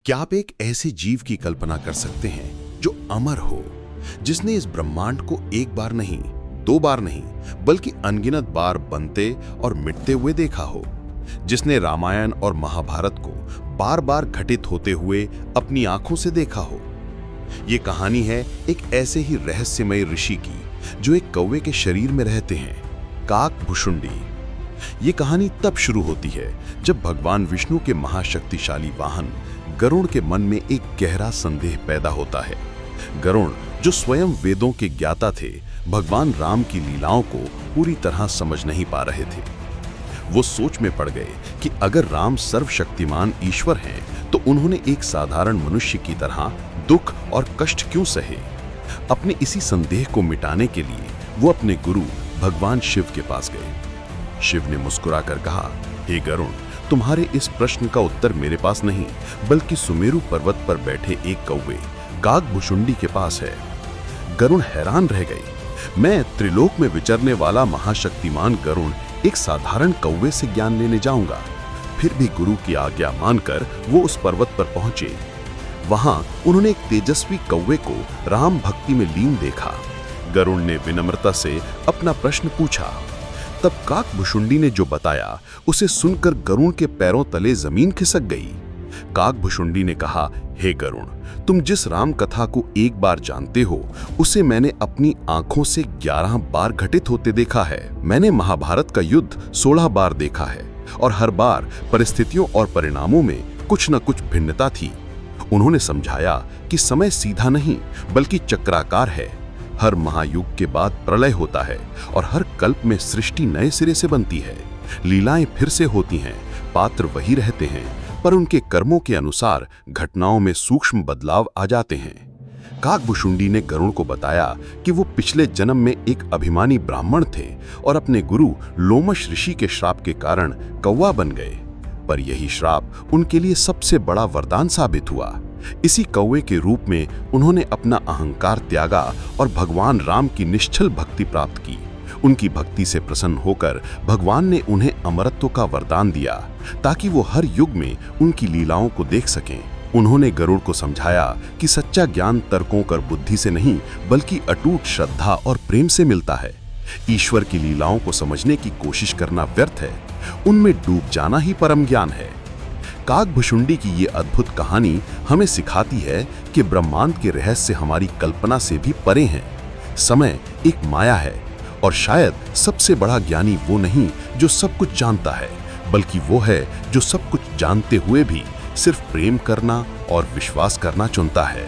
क्या आप एक ऐसे जीव की कल्पना कर सकते हैं जो अमर हो, जिसने इस ब्रह्मांड को एक बार नहीं, दो बार नहीं, बल्कि अनगिनत बार बनते और मिटते हुए देखा हो, जिसने रामायण और महाभारत को बार बार घटित होते हुए अपनी आंखों से देखा हो? ये कहानी है एक ऐसे ही रहस्यमय ऋषि की जो एक कौवे के शरीर में रहते हैं, काकभुशुंडी। ये कहानी तब शुरू होती है जब भगवान विष्णु के महाशक्तिशाली वाहन गरुड़ के मन में एक गहरा संदेह पैदा होता है। गरुड़, जो स्वयं वेदों के ज्ञाता थे, भगवान राम की लीलाओं को पूरी तरह समझ नहीं पा रहे थे। वो सोच में पड़ गए कि अगर राम सर्वशक्तिमान ईश्वर हैं, तो उन्होंने एक साधारण मनुष्य की तरह दुख और कष्ट क्यों सहे? अपने इसी संदेह को मिटाने के लिए वो अपने गुरु भगवान शिव के पास गए। शिव ने मुस्कुराकर कहा, हे गरुड़, तुम्हारे इस प्रश्न का उत्तर मेरे पास नहीं, बल्कि सुमेरु पर्वत पर बैठे एक कौवे काकभुशुंडी के पास है। गरुड़ हैरान रह गए। मैं त्रिलोक में विचरने वाला महाशक्तिमान गरुड़ एक साधारण कौवे से ज्ञान लेने जाऊंगा। फिर भी गुरु की आज्ञा मानकर वो उस पर्वत पर पहुंचे। वहां उन्होंने एक तेजस्वी कौवे को राम भक्ति में लीन देखा। गरुड़ ने विनम्रता से अपना प्रश्न पूछा। तब काकभुशुंडी ने जो बताया, उसे सुनकर गरुड़ के पैरों तले जमीन खिसक गई। काकभुशुंडी ने कहा, हे गरुड़, तुम जिस राम कथा को एक बार जानते हो, उसे मैंने अपनी आंखों से 11 बार घटित होते देखा है। मैंने महाभारत का युद्ध 16 बार देखा है, और हर बार परिस्थितियों और परिणामों में कुछ न कुछ भिन्नता थी। उन्होंने समझाया कि समय सीधा नहीं, बल्कि चक्राकार है। हर महायुग के बाद प्रलय होता है, और हर कल्प में सृष्टि नए सिरे से बनती है। लीलाएं फिर से होती हैं, पात्र वही रहते हैं, पर उनके कर्मों के अनुसार घटनाओं में सूक्ष्म बदलाव आ जाते हैं। काकभुशुंडी ने गरुड़ को बताया कि वो पिछले जन्म में एक अभिमानी ब्राह्मण थे और अपने गुरु लोमश ऋषि के श्राप के कारण कौवा बन गए। पर यही श्राप उनके लिए सबसे बड़ा वरदान साबित हुआ। इसी कौवे के रूप में उन्होंने अपना अहंकार त्यागा और भगवान राम की निश्चल भक्ति प्राप्त की। उनकी भक्ति से प्रसन्न होकर भगवान ने उन्हें अमरत्व का वरदान दिया, ताकि वो हर युग में उनकी लीलाओं को देख सकें। उन्होंने गरुड़ को समझाया कि सच्चा ज्ञान तर्कों और बुद्धि से नहीं, बल्कि अटूट श्रद्धा और प्रेम से मिलता है। ईश्वर की लीलाओं को समझने की कोशिश करना व्यर्थ है, उनमें डूब जाना ही परम ज्ञान है। काकभुशुंडी की ये अद्भुत कहानी हमें सिखाती है कि ब्रह्मांड के रहस्य हमारी कल्पना से भी परे हैं। समय एक माया है, और शायद सबसे बड़ा ज्ञानी वो नहीं जो सब कुछ जानता है, बल्कि वो है जो सब कुछ जानते हुए भी सिर्फ प्रेम करना और विश्वास करना चुनता है।